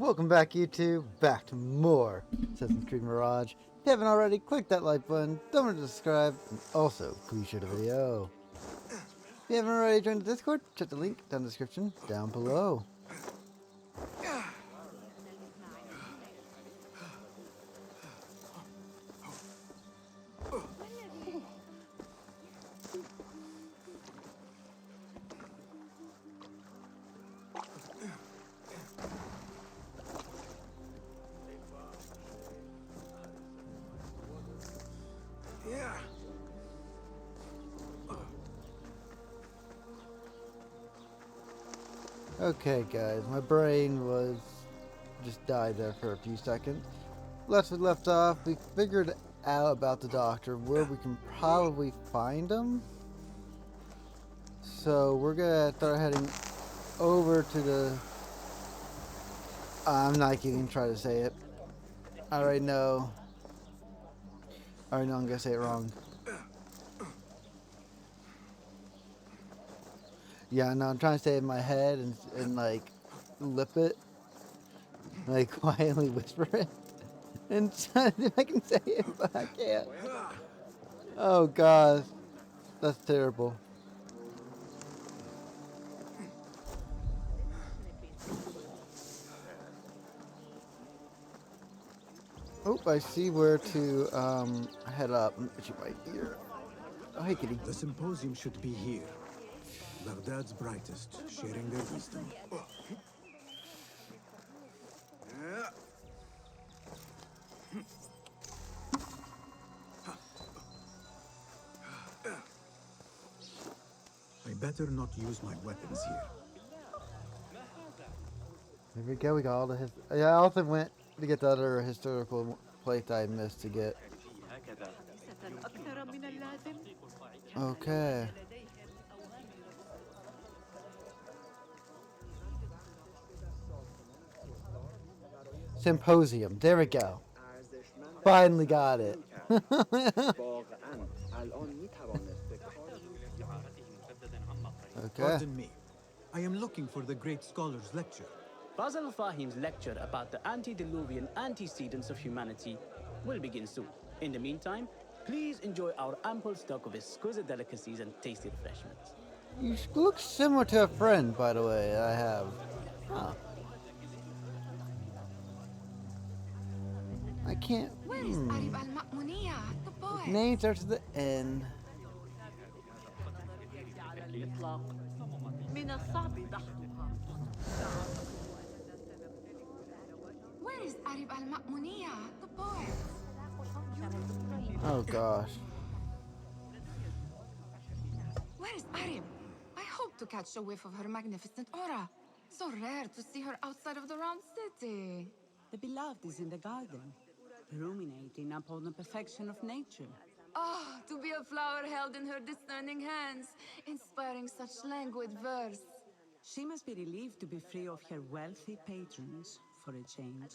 Welcome back, YouTube. Back to more Assassin's Creed Mirage. If you haven't already, click that like button, don't forget to subscribe, and also please share the video. If you haven't already joined the Discord, check the link down in the description down below. Okay, guys, my brain was just died there for a few seconds. Last we left off, we figured out about the doctor, where we can probably find him. So we're gonna start heading over to the... I'm not even trying to say it. I already know. I'm gonna say it wrong. Yeah, no, I'm trying to say it in my head and like lip it, like quietly whisper it, and if I can say it, but I can't. Oh gosh, that's terrible. Oh, I see where to head up. Put you right here. Oh, hey, kitty. The symposium should be here. Baghdad's brightest, sharing their wisdom. I better not use my weapons here. There we go. We got all the yeah, I also went to get the other historical plate I missed to get. Okay. Symposium. There we go. Finally got it. Okay. Pardon me. I am looking for the great scholar's lecture. Basil Fahim's lecture about the antediluvian antecedents of humanity will begin soon. In the meantime, please enjoy our ample stock of exquisite delicacies and tasty refreshments. You look similar to a friend, by the way, I have. Huh. I can't. Where is Arib al-Ma'muniya, the poet? Name starts at the N. Where is Arib al-Ma'muniya, the poet? Oh gosh. Where is Arib? I hope to catch a whiff of her magnificent aura. So rare to see her outside of the round city. The beloved is in the garden, ruminating upon the perfection of nature. Ah, to be a flower held in her discerning hands, inspiring such languid verse. She must be relieved to be free of her wealthy patrons for a change.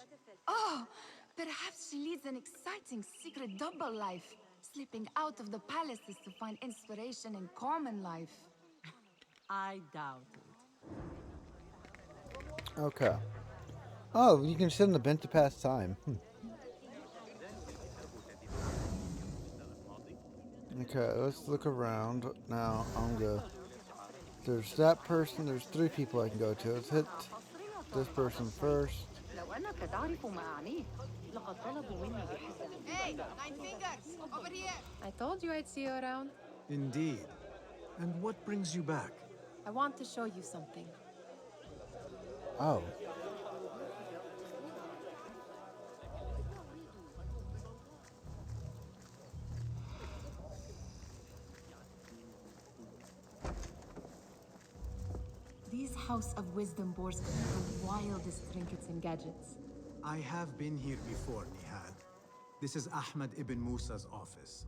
Oh, perhaps she leads an exciting secret double life, slipping out of the palaces to find inspiration in common life. I doubt it. Okay. Oh, you can sit on the bench to pass time. Okay, let's look around. Now, I'm good. There's that person. There's 3 people I can go to. Let's hit this person first. Hey, 9 fingers, over here. I told you I'd see you around. Indeed. And what brings you back? I want to show you something. Oh. These House of Wisdom boards contain the wildest trinkets and gadgets. I have been here before, Nihad. This is Ahmed ibn Musa's office.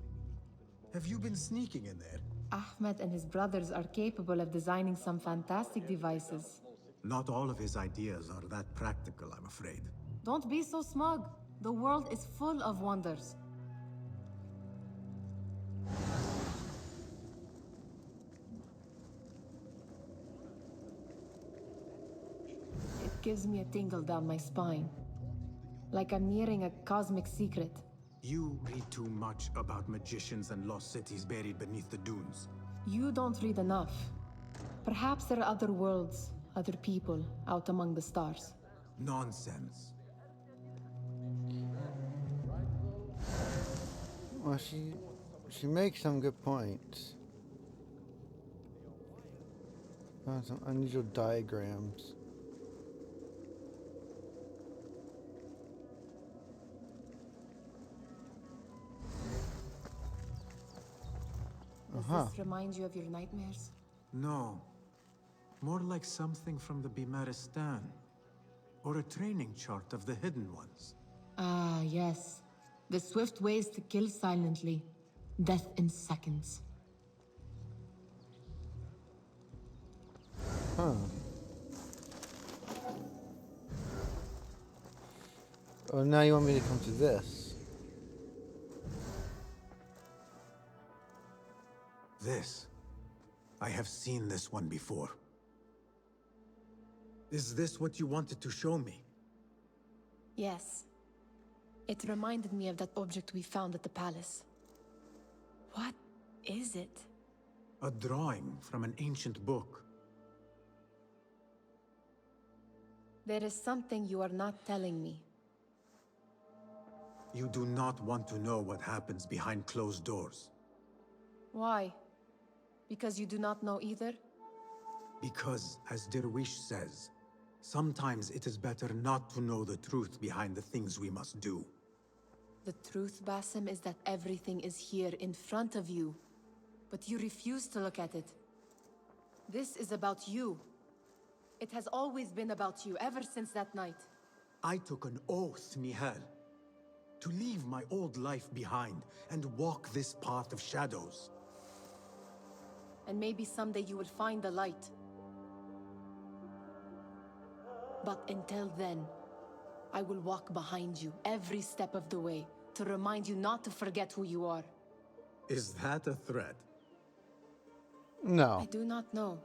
Have you been sneaking in there? Ahmed and his brothers are capable of designing some fantastic devices. Not all of his ideas are that practical, I'm afraid. Don't be so smug. The world is full of wonders. gives me a tingle down my spine. Like I'm nearing a cosmic secret. You read too much about magicians and lost cities buried beneath the dunes. You don't read enough. Perhaps there are other worlds, other people out among the stars. Nonsense. Well, she makes some good points. Found some unusual diagrams. Does this remind you of your nightmares? No. More like something from the Bimaristan. Or a training chart of the Hidden Ones. Ah, yes. The swift ways to kill silently. Death in seconds. Huh. Oh, now you want me to come to this. This. I have seen this one before. Is this what you wanted to show me? Yes. It reminded me of that object we found at the palace. What is it? A drawing from an ancient book. There is something you are not telling me. You do not want to know what happens behind closed doors. Why? Because you do not know either? Because, as Derwish says, sometimes it is better not to know the truth behind the things we must do. The truth, Basim, is that everything is here in front of you. But you refuse to look at it. This is about you. It has always been about you, ever since that night. I took an oath, Nihal, to leave my old life behind and walk this path of shadows. And maybe someday you will find the light. But until then, I will walk behind you every step of the way to remind you not to forget who you are. Is that a threat? No. I do not know.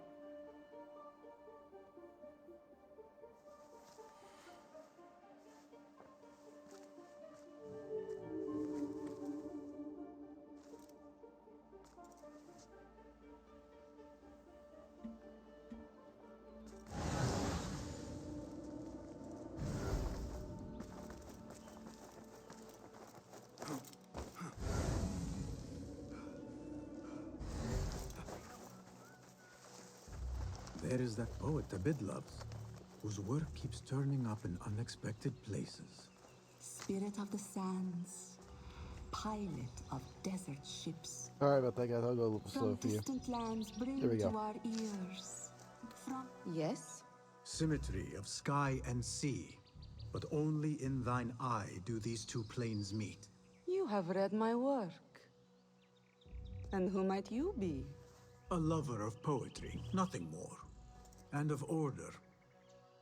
There is that poet Abid loves, whose work keeps turning up in unexpected places. Spirit of the sands, pilot of desert ships. Sorry about that, guys. I'll go a little slow From for you. distant lands bring There we to go. our ears. From Yes? Symmetry of sky and sea, but only in thine eye do these two planes meet. you have read my work. And who might you be? A lover of poetry, nothing more. And of order.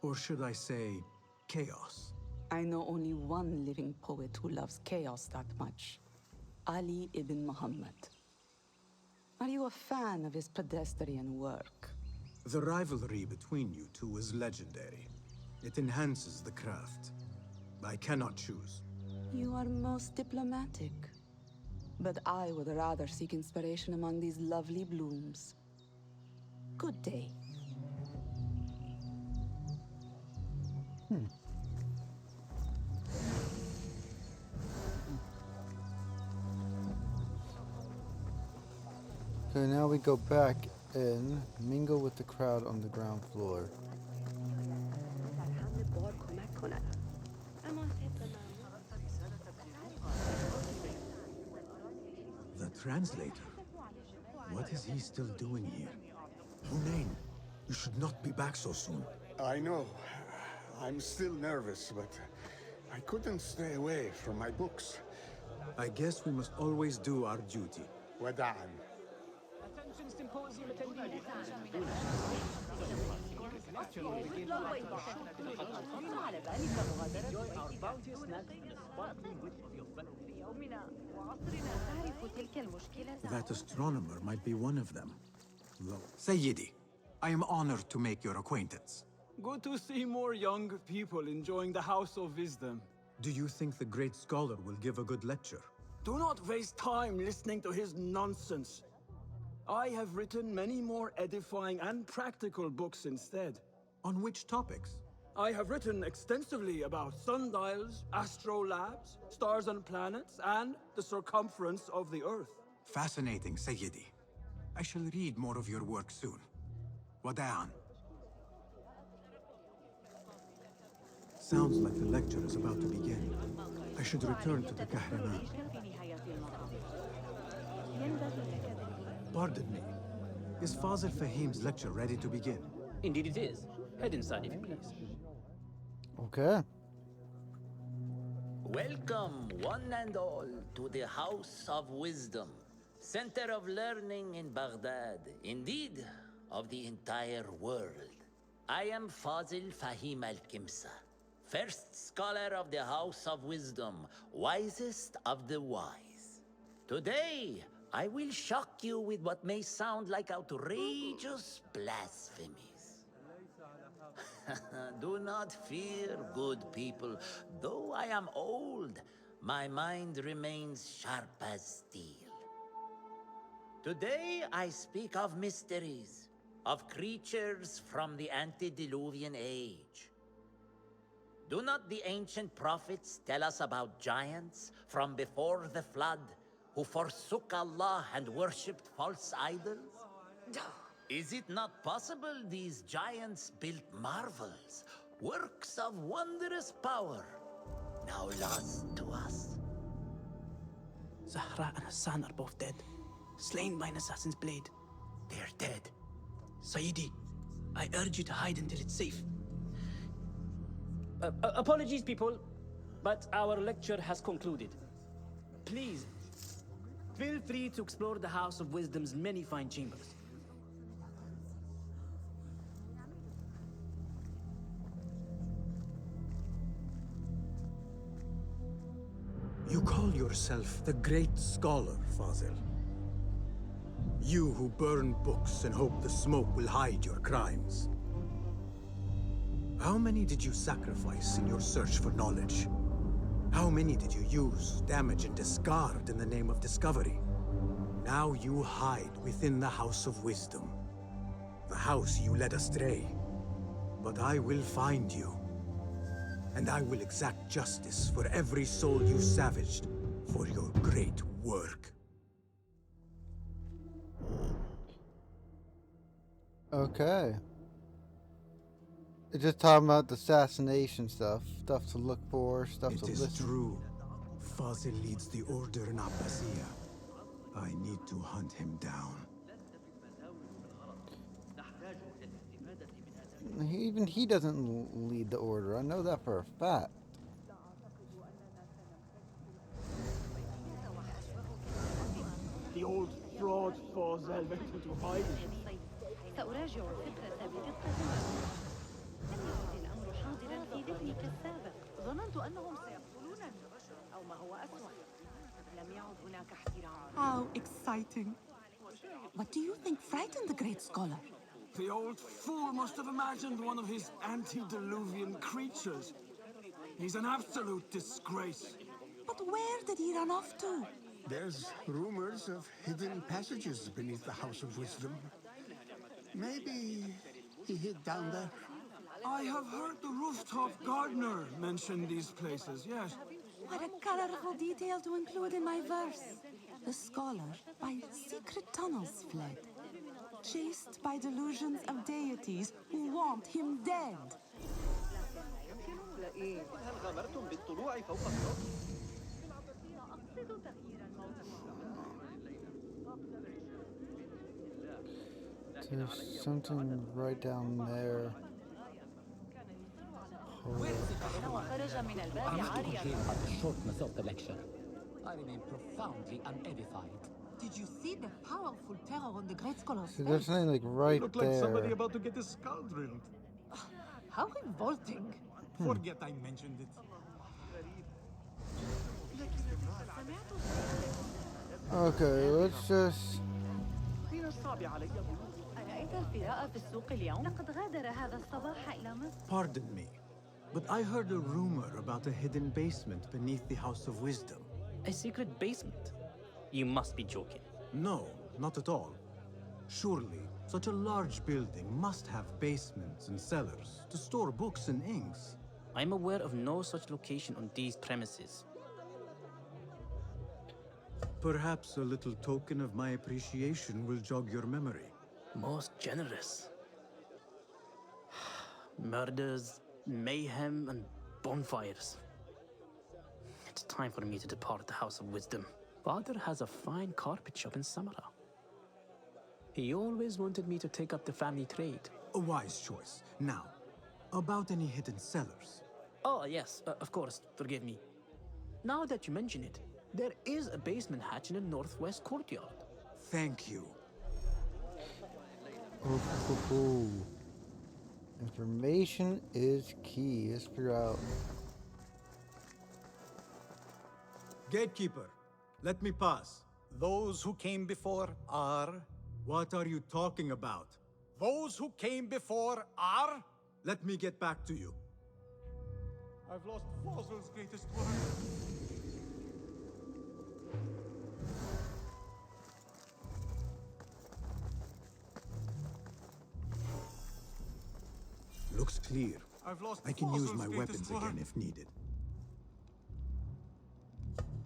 Or should I say, chaos. I know only one living poet who loves chaos that much. Ali ibn Muhammad. Are you a fan of his pedestrian work? The rivalry between you two is legendary. It enhances the craft. I cannot choose. You are most diplomatic. But I would rather seek inspiration among these lovely blooms. Good day. So now we go back and mingle with the crowd on the ground floor. The translator? What is he still doing here? Hunain, you should not be back so soon. I know. I'm still nervous, but I couldn't stay away from my books. I guess we must always do our duty. Wada'an. Attention Symposium attendees. Enjoy our bounty snacks and a sparkling wit of your fellow. That astronomer might be one of them. Though, Sayyidi, I am honored to make your acquaintance. Good to see more young people enjoying the House of Wisdom. Do you think the great scholar will give a good lecture? Do not waste time listening to his nonsense. I have written many more edifying and practical books instead. On which topics? I have written extensively about sundials, astrolabes, stars and planets, and the circumference of the Earth. Fascinating, Sayyidi. I shall read more of your work soon. Wada'an. Sounds like the lecture is about to begin. I should return to the Kahraman. Pardon me. Is Fazil Fahim's lecture ready to begin? Indeed it is. Head inside if you please. Okay. Welcome, one and all, to the House of Wisdom, center of learning in Baghdad, indeed, of the entire world. I am Fazil Fahim al-Kimsa, first scholar of the House of Wisdom, wisest of the wise. Today, I will shock you with what may sound like outrageous blasphemies. Do not fear, good people. Though I am old, my mind remains sharp as steel. Today I speak of mysteries, of creatures from the antediluvian age. Do not the ancient prophets tell us about giants from before the flood who forsook Allah and worshipped false idols? Is it not possible these giants built marvels, works of wondrous power, now lost to us? Zahra and Hassan are both dead, slain by an assassin's blade. They're dead. Sayyidi, I urge you to hide until it's safe. Apologies, people, but our lecture has concluded. Please, feel free to explore the House of Wisdom's many fine chambers. You call yourself the great scholar, Fazil. You who burn books and hope the smoke will hide your crimes. How many did you sacrifice in your search for knowledge? How many did you use, damage, and discard in the name of discovery? Now you hide within the House of Wisdom. The house you led astray. But I will find you. And I will exact justice for every soul you savaged for your great work. Okay. It's just talking about the assassination stuff. Stuff to look for, stuff to It is listen. true. Fazil leads the order in Abbasiyah. I need to hunt him down. Even he doesn't lead the order. I know that for a fact. The old fraud Fazil went into hiding. سأراجع الفكرة بدقة. لم يكن الأمر حاضرا في ذهني كالسابق. ظننت أنهم سيقتلونني أو ما هو أسوأ. لم يعد هناك احترام. How exciting. What do you think frightened the great scholar? The old fool must have imagined one of his antediluvian creatures. He's an absolute disgrace. But where did he run off to? There's rumors of hidden passages beneath the House of Wisdom. Maybe he hid down there. I have heard the rooftop gardener mention these places, yes. What a colorful detail to include in my verse. The scholar by secret tunnels fled, chased by delusions of deities who want him dead. There's something right down there. Hold up. وخرج من الباب I'm not عاريا. complain about the shortness of the lecture. I remain profoundly unedified. Did you see the powerful terror on the great scholar's See, there's face? something like right Looked like somebody there. about to get his skull drilled. How revolting. Forget I mentioned it. Okay, let's just. من الصعب علي أرأيت رأيت الفراء في السوق اليوم؟ لقد غادر هذا الصباح إلى مصر. Pardon me, but I heard a rumor about a hidden basement beneath the House of Wisdom. A secret basement? You must be joking. No, not at all. Surely, such a large building must have basements and cellars to store books and inks. I'm aware of no such location on these premises. Perhaps a little token of my appreciation will jog your memory. Most generous. Murders, mayhem, and bonfires. It's time for me to depart the House of Wisdom. Father has a fine carpet shop in Samara. He always wanted me to take up the family trade. A wise choice. Now, about any hidden cellars. Oh, yes, of course, forgive me. Now that you mention it, there is a basement hatch in the northwest courtyard. Thank you. Ooh. Information is key. Let's figure out. Gatekeeper, let me pass. Those who came before are... What are you talking about? Those who came before are... Let me get back to you. I've lost Fossil's greatest work. Looks clear. I've lost I can use Fossil's my weapons greatest work. again if needed.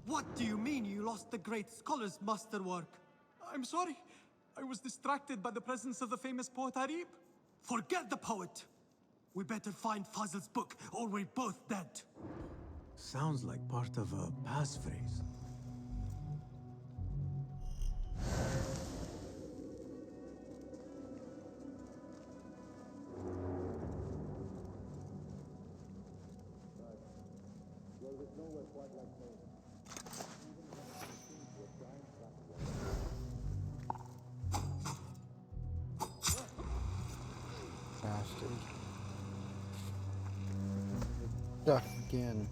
What do you mean you lost the great scholar's masterwork? I'm sorry. I was distracted by the presence of the famous poet Arib. Forget the poet! We better find Fazl's book, or we're both dead. Sounds like part of a passphrase. Bastard. Duck again.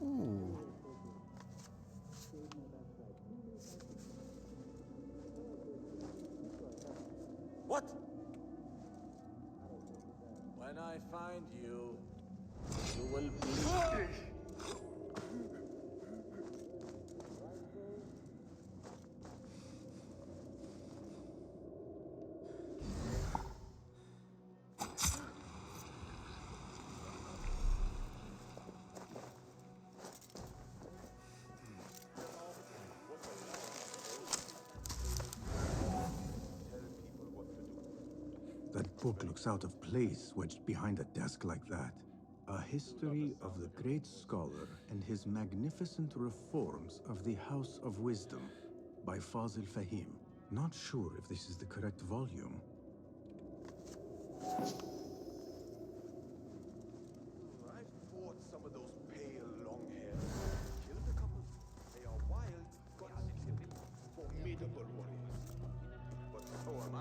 Ooh. What? When I find you, you will be... That book looks out of place wedged behind a desk like that. A history of the great scholar and his magnificent reforms of the House of Wisdom by Fazil Fahim. Not sure if this is the correct volume. I've fought some of those pale, long-haired. Killed a couple. They are wild, but formidable warriors. But so am I.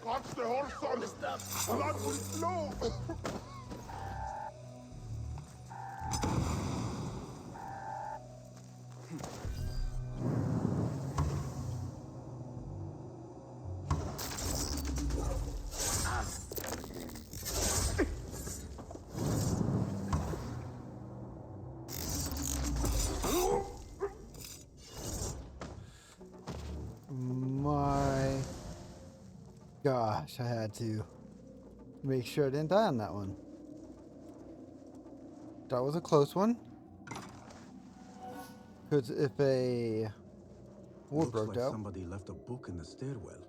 Catch the horse on! Blood will flow! My gosh, I had to make sure I didn't die on that one. That was a close one. Because if a war Looks broke like out, somebody left a book in the stairwell.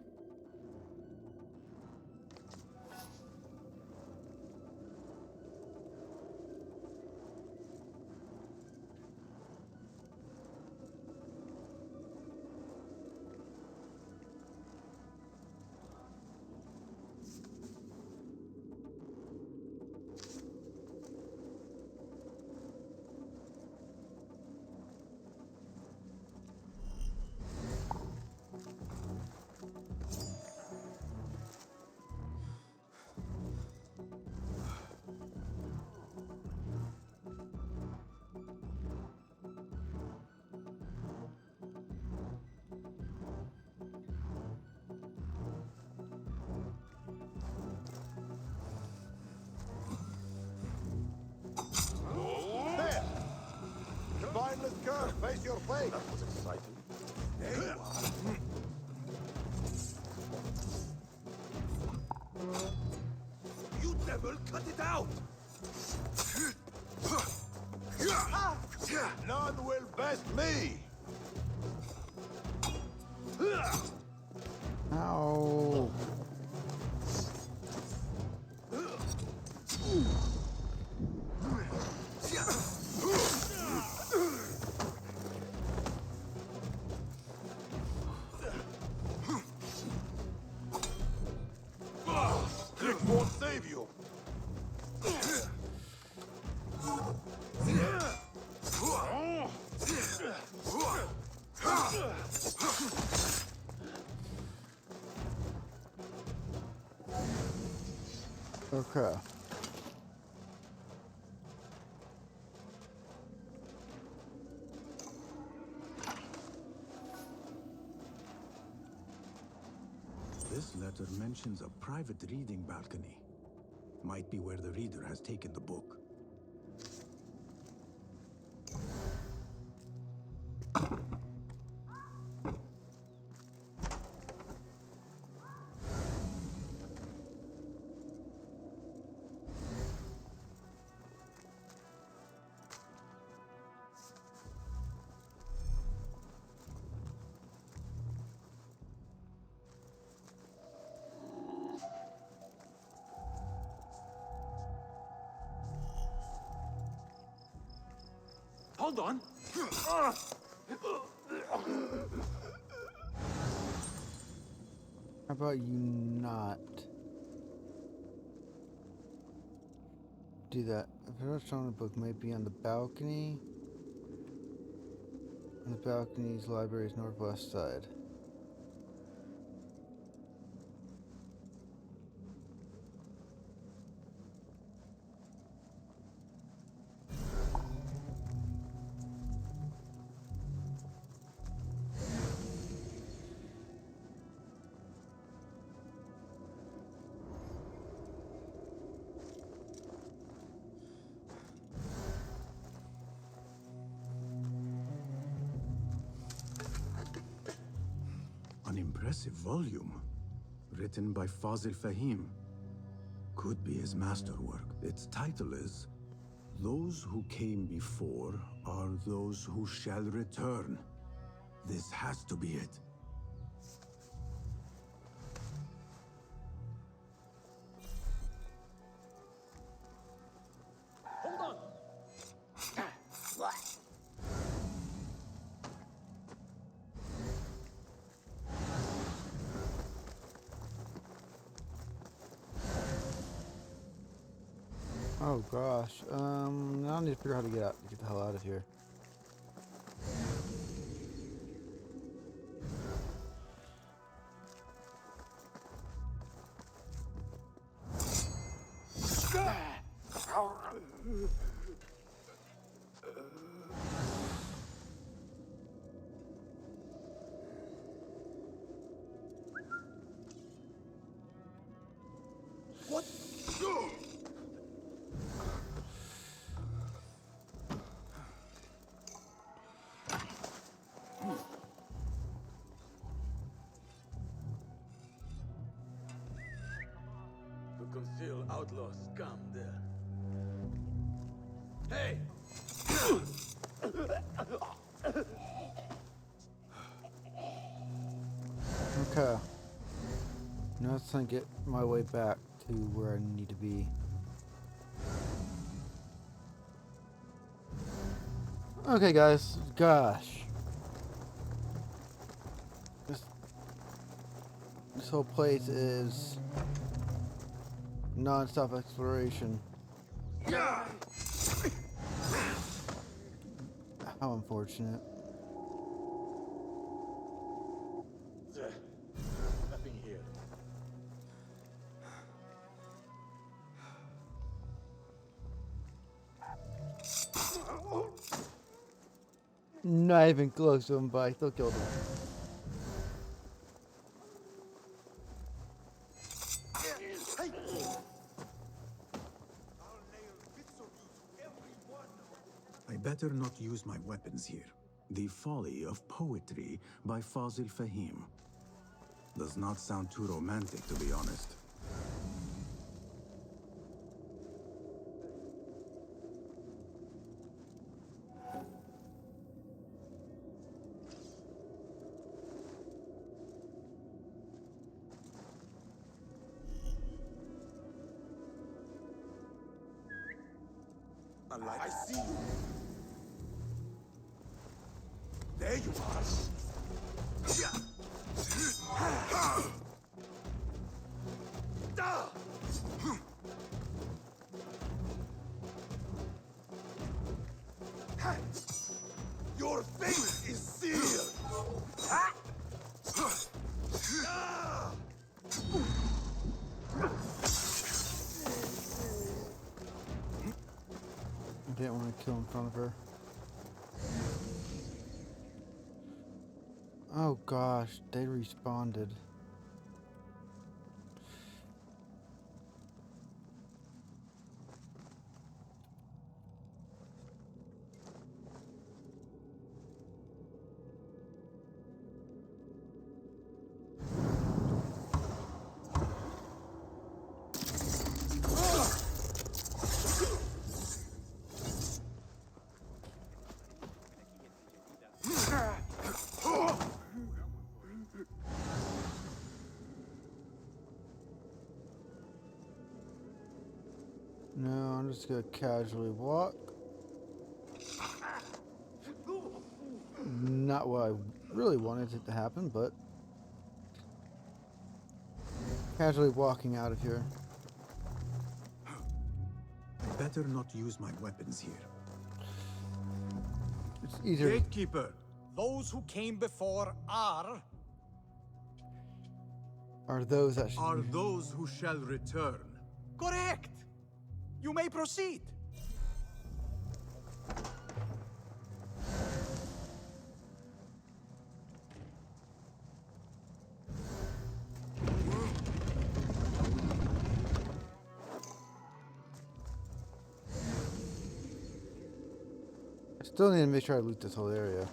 Wait, that was exciting. There you are. You devil, cut it out! None will best me. Ow. It won't save you. Okay. This letter mentions a private reading balcony. Might be where the reader has taken the book. Hold on. How about you not do that? If I was showing the book, might be on the balcony. On the balcony's library's northwest side. An impressive volume, written by Fazil Fahim. Could be his masterwork. Its title is, "Those who came before are those who shall return." This has to be it. Hold on. Oh gosh. Now I need to figure out how to get the hell out of here. What? To conceal outlaw scum there. Hey! Okay. Now it's time to get my way back to where I need to be. Okay, guys. Gosh. This whole place is non-stop exploration. How unfortunate. Nothing here. Not even close to him, but I still killed him. I better not use my weapons here. The Folly of Poetry by Fazil Fahim. Does not sound too romantic, to be honest. I see you. There you are. Your fate is sealed. I didn't want to kill in front of her. Oh gosh, they responded. No, I'm just gonna casually walk. Not what I really wanted it to happen, but casually walking out of here. Better not use my weapons here. It's easier. Gatekeeper! Those who came before are those that are those who shall return. correct. You may proceed. I still need to make sure I loot this whole area.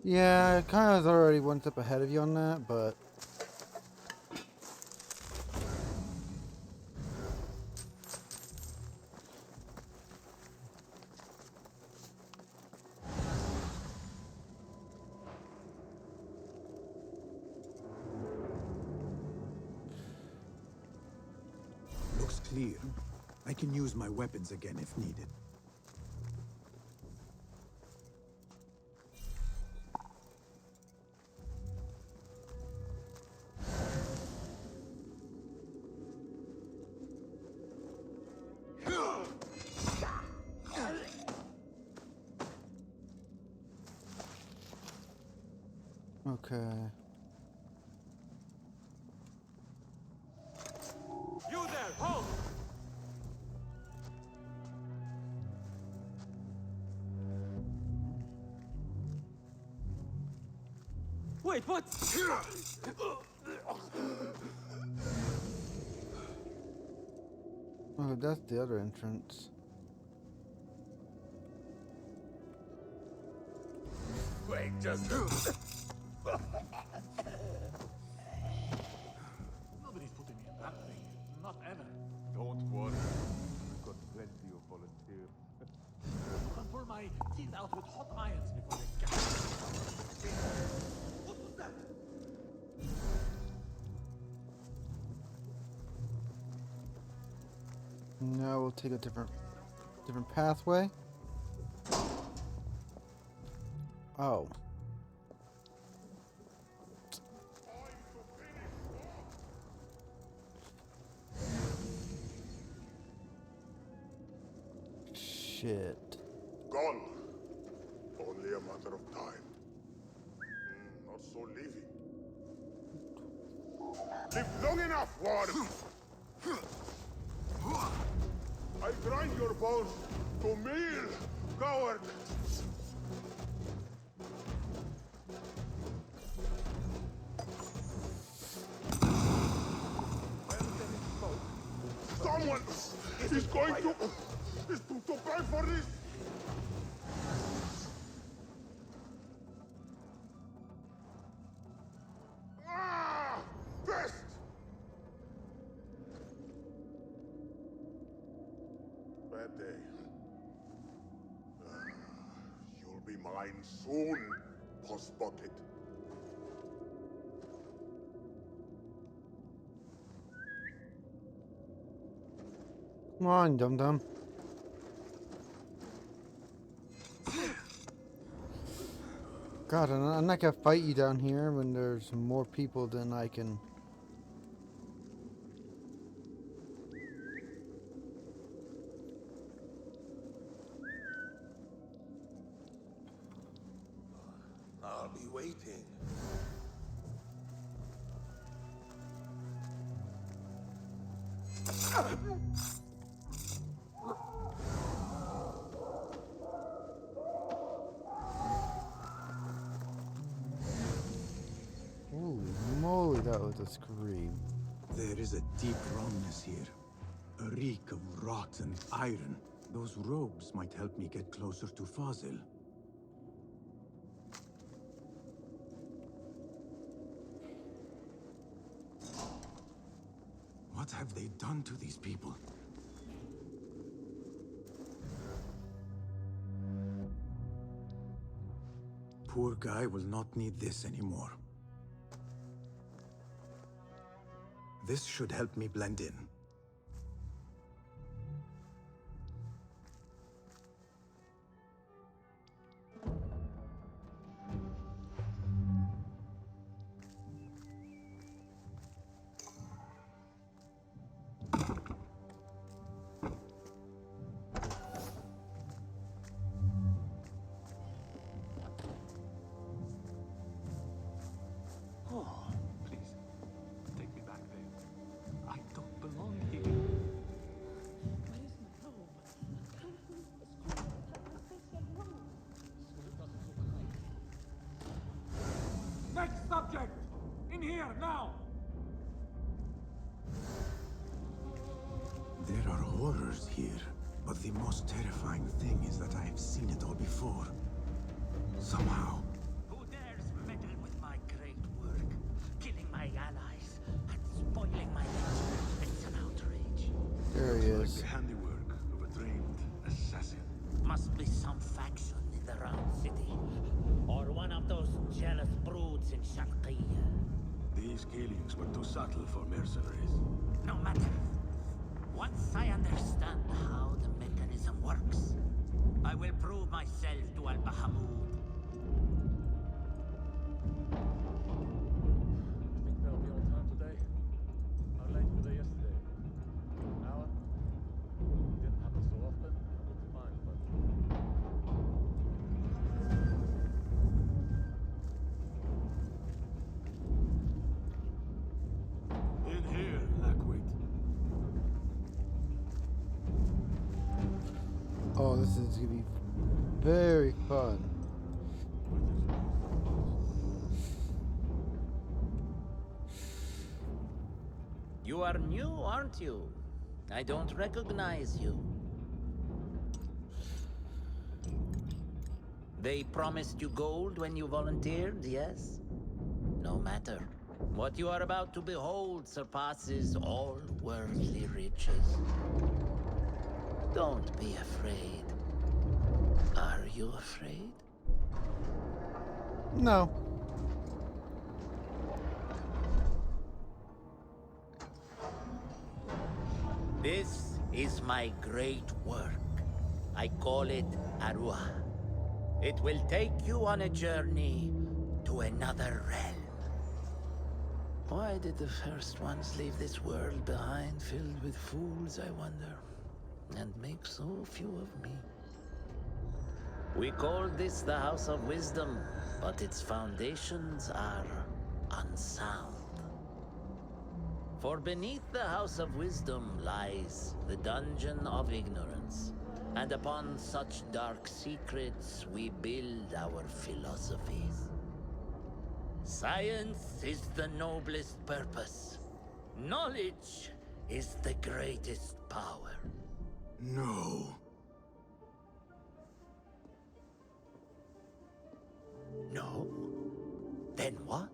Yeah, I kind of was already one step ahead of you on that, but Looks clear. I can use my weapons again if needed. okay. You there, hold! Wait, what? Oh, that's the other entrance. Wait, just Nobody's putting me in that thing. Not ever. Don't worry. We've got plenty of volunteers. You can pull my teeth out with hot irons before they get. What was that? Now we'll take a different pathway. Oh. Shit. Gone. Only a matter of time. Not so living. Live long enough, Warren. I grind your bones to meal coward! Someone is going to pay for this! Ah! Pest! Bad day. You'll be mine soon, Puss Bucket. Come on, dum-dum. God, I'm not gonna fight you down here when there's more people than I can. I'll be waiting. Holy moly, that was a scream. There is a deep wrongness here. A reek of rot and iron. Those robes might help me get closer to Fazil. What have they done to these people? Poor guy will not need this anymore. This should help me blend in. Oh, please, take me back there. I don't belong here. Where's my robe? The school has my robe. Next subject! In here, now! There are horrors here, but the most terrifying thing is that I have seen it all before. Somehow. Who dares meddle with my great work, killing my allies and spoiling my legend? It's an outrage. There he Like is. the handiwork of a trained assassin. Must be some faction in the Round City, or one of those jealous broods in Sharqiyya. These killings were too subtle for mercenaries. No matter. Once I understand how the mechanism works, I will prove myself to Al-Bahamud. Think they'll be on time today? How late were they yesterday? An hour? Didn't happen so often. I wouldn't mind, but... In here, Lackwit. Oh, this is gonna be very fun. You are new, aren't you? I don't recognize you. They promised you gold when you volunteered, yes? No matter. What you are about to behold surpasses all worldly riches. Don't be afraid. Are you afraid? No. This is my great work. I call it Arwah. It will take you on a journey to another realm. Why did the first ones leave this world behind, filled with fools, I wonder, and make so few of me? We call this the House of Wisdom, but its foundations are unsound. For beneath the House of Wisdom lies the Dungeon of Ignorance, And upon such dark secrets, we build our philosophies. Science is the noblest purpose. Knowledge is the greatest power. No. No? Then what?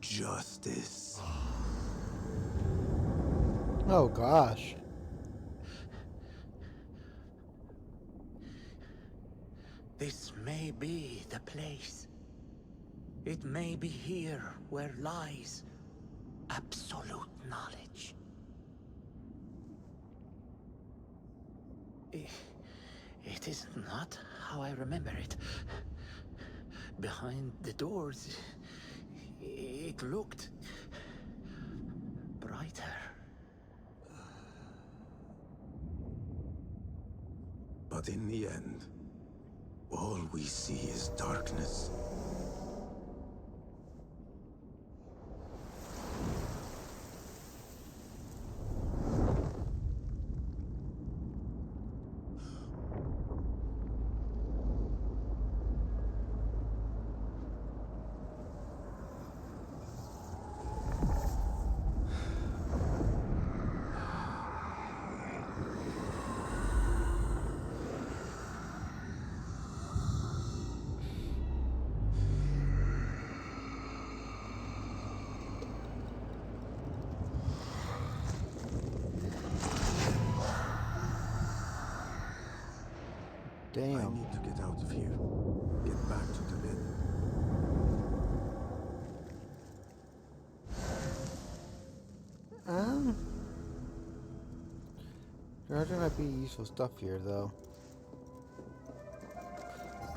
Justice. Oh gosh. This may be the place. It may be here where lies absolute knowledge. It is not how I remember it. Behind the doors, it looked brighter. But in the end, all we see is darkness. Damn. I need to get out of here. Get back to the bed. There might be useful stuff here, though.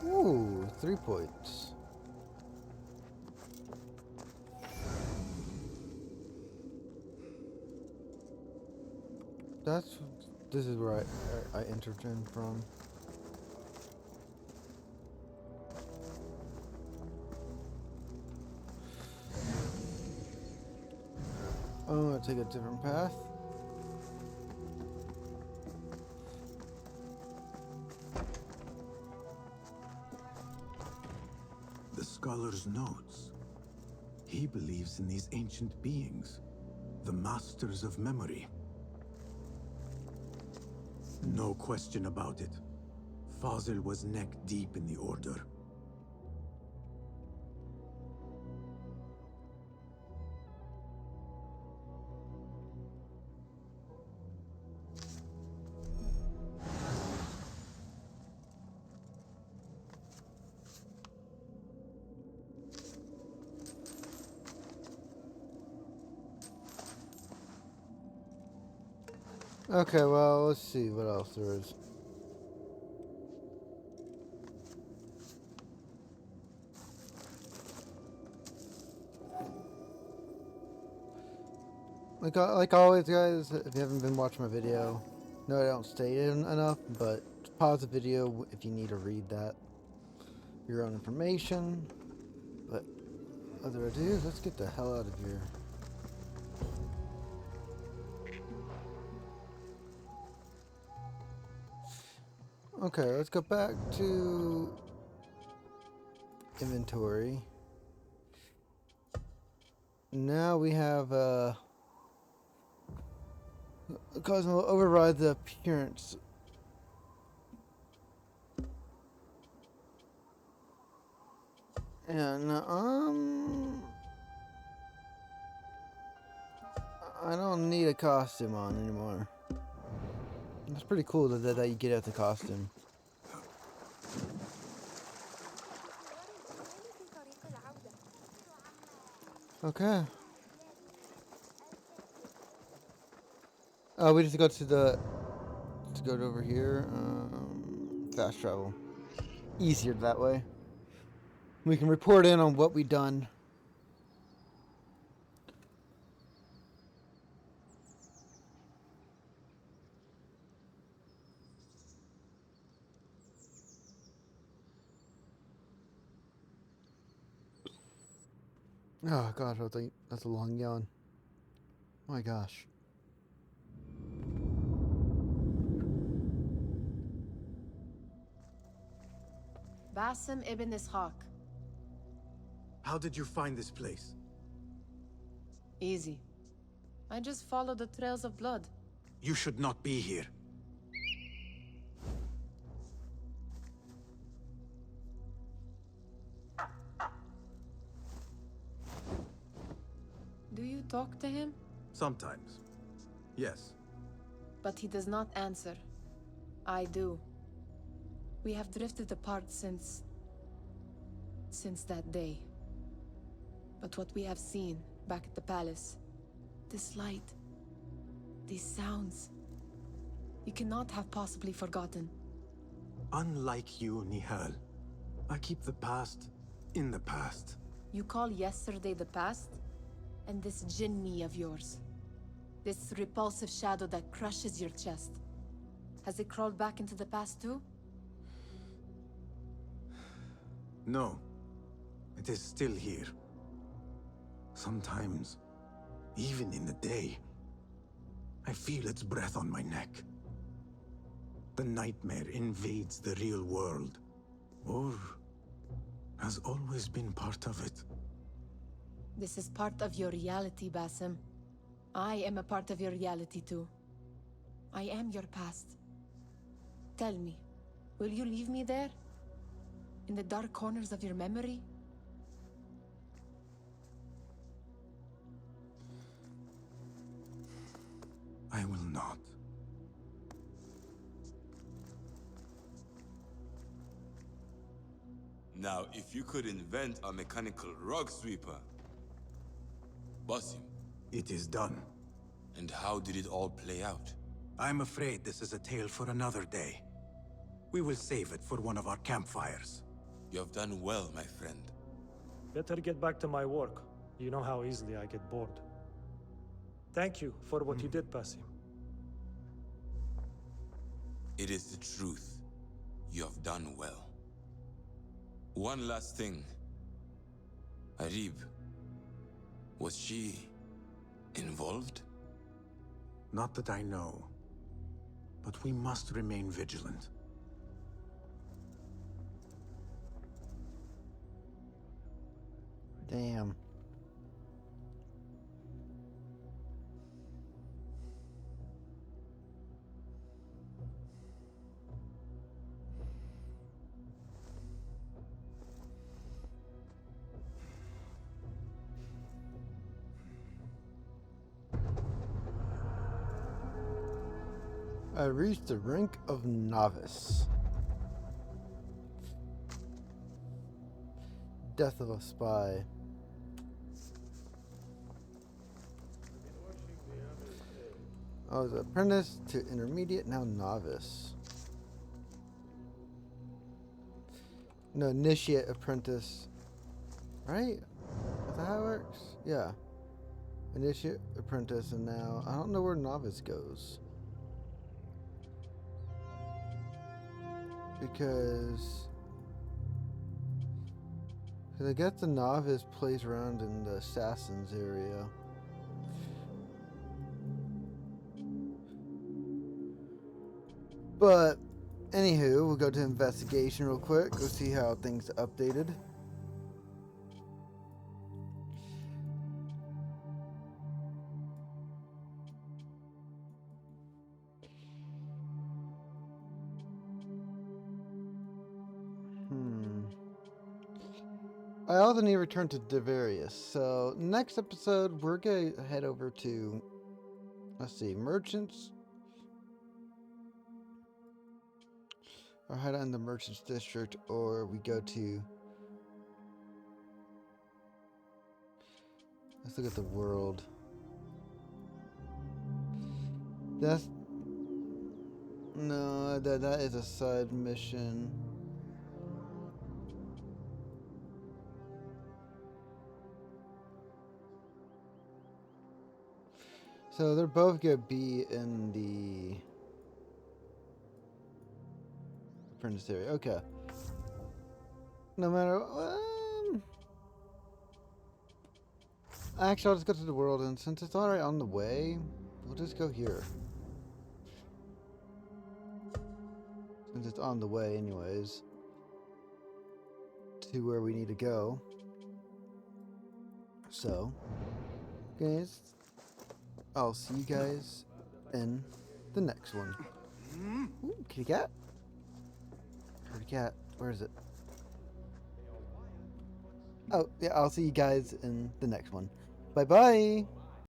Ooh, 3 points. This is where I entered in from. I'm gonna take a different path. The scholar's notes. He believes in these ancient beings, the masters of memory. No question about it. Fazil was neck deep in the Order. Okay, well, let's see what else there is. Like always, guys, if you haven't been watching my video, no, I don't state it enough, but pause the video if you need to read that. Your own information. But, other ado, let's get the hell out of here. Okay, let's go back to inventory. Now we have Cosmo will override the appearance. And I don't need a costume on anymore. It's pretty cool that you get at the costume. Okay. We just go to go over here. Fast travel. Easier that way. We can report in on what we've done. Oh gosh, I think that's a long yawn. My gosh. Basim ibn Ishaq. How did you find this place? Easy. I just followed the trails of blood. You should not be here. Do you talk to him? Sometimes. Yes. But he does not answer. I do. We have drifted apart since that day. But what we have seen back at the palace, this light, these sounds, you cannot have possibly forgotten. Unlike you, Nihal, I keep the past in the past. You call yesterday the past? And this jinni of yours, this repulsive shadow that crushes your chest, has it crawled back into the past too? No. It is still here. Sometimes, even in the day, I feel its breath on my neck. The nightmare invades the real world, or has always been part of it. This is part of your reality, Basim. I am a part of your reality too. I am your past. Tell me, will you leave me there? In the dark corners of your memory? I will not. Now, if you could invent a mechanical rug sweeper, Basim. It is done. And how did it all play out? I'm afraid this is a tale for another day. We will save it for one of our campfires. You have done well, my friend. Better get back to my work. You know how easily I get bored. Thank you for what you did, Basim. It is the truth. You have done well. One last thing. Arib, was she involved? Not that I know. But we must remain vigilant. Damn. I reached the rank of novice. Death of a spy. I was apprentice to intermediate, now novice. No, initiate, apprentice. Right? Is that how it works? Yeah. Initiate, apprentice, and now I don't know where novice goes. Because I guess the novice plays around in the assassins area. But anywho, we'll go to investigation real quick. Go see how things updated. I also need to return to Devarius. So next episode, we're gonna head over to, let's see, merchants. Or head on the merchants district, or we go to. Let's look at the world. That's no, that is a side mission. So they're both gonna be in the apprentice area. Okay. No matter. Actually, I'll just go to the world, and since it's already on the way, we'll just go here. Since it's on the way anyways. To where we need to go. So, guys, I'll see you guys in the next one. Ooh, kitty cat. Kitty cat, where is it? Oh, yeah, I'll see you guys in the next one. Bye-bye!